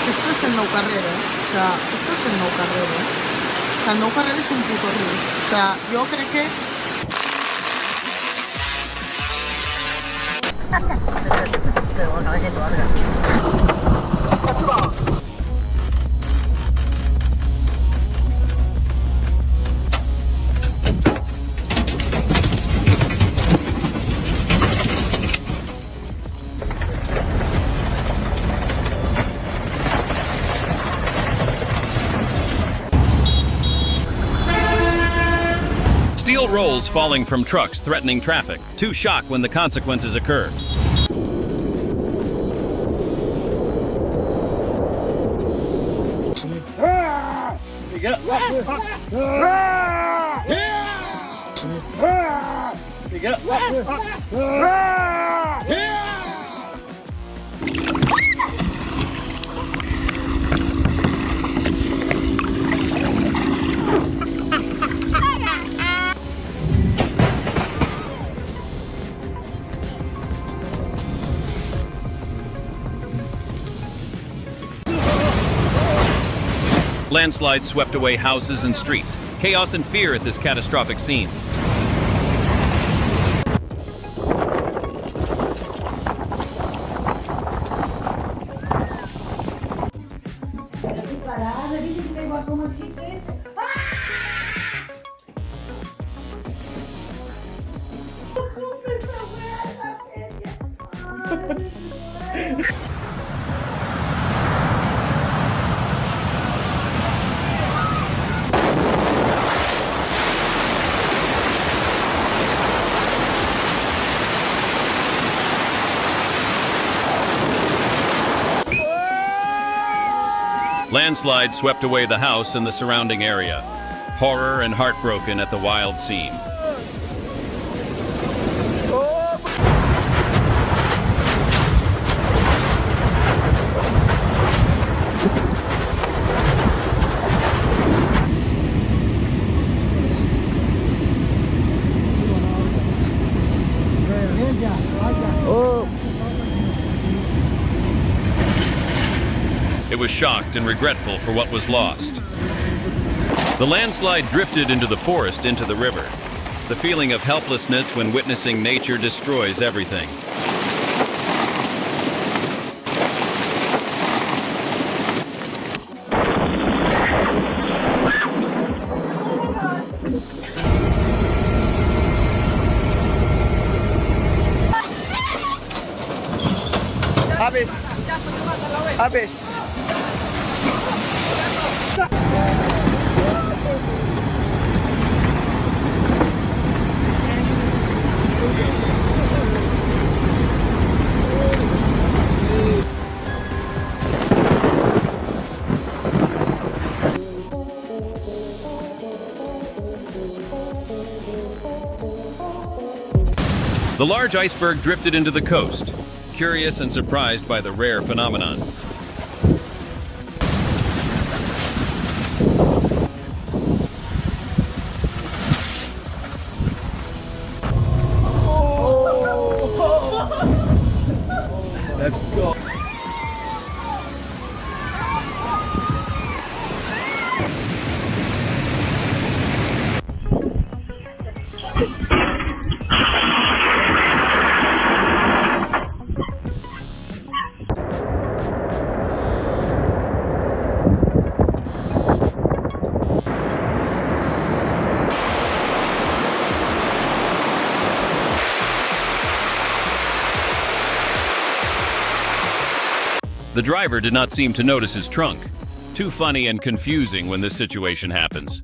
Esto es el nou carrer, O sea, esto es el nou carrer, O sea, el nou carrer és un puto riu. O sea, jo crec que... Steel rolls falling from trucks threatening traffic. Two shock when the consequences occur. Landslides swept away houses and streets. Chaos and fear at this catastrophic scene. Landslides swept away the house and the surrounding area. Horror and heartbroken at the wild scene. It was shocked and regretful for what was lost. The landslide drifted into the forest, into the river. The feeling of helplessness when witnessing nature destroys everything. Habis. The large iceberg drifted into the coast, curious and surprised by the rare phenomenon. Let's go. The driver did not seem to notice his trunk. Too funny and confusing when this situation happens.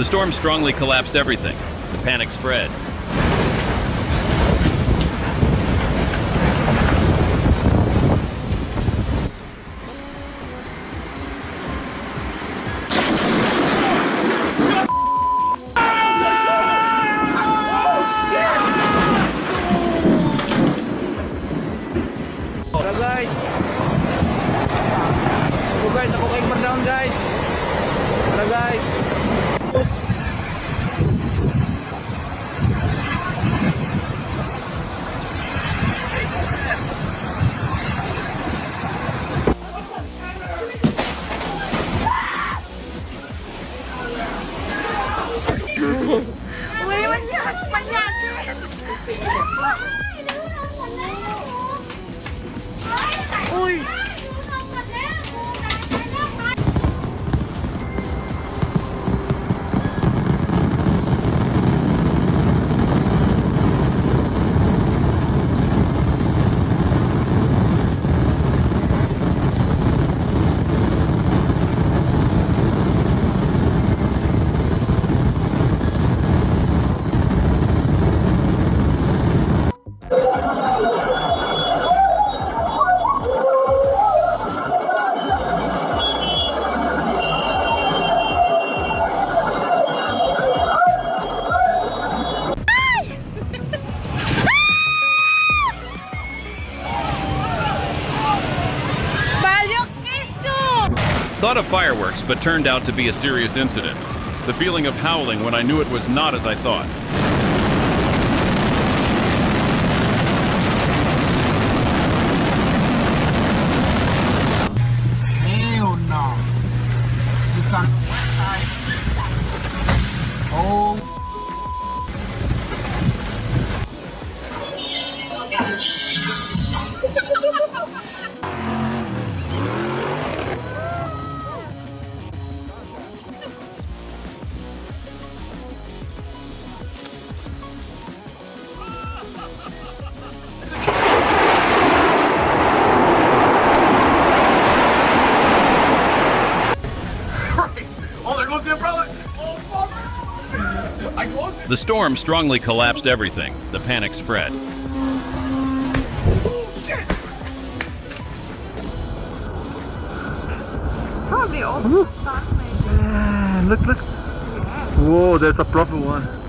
The storm strongly collapsed everything. The panic spread. Tara guys. Ako kayong down guys. Tara guys. Uy, manyak! Manyak! Uy! Thought of fireworks, but turned out to be a serious incident. The feeling of howling when I knew it was not as I thought. Hell no. This is on the west side. Oh. The storm strongly collapsed everything. The panic spread. Probably all Look. Whoa, there's a proper one.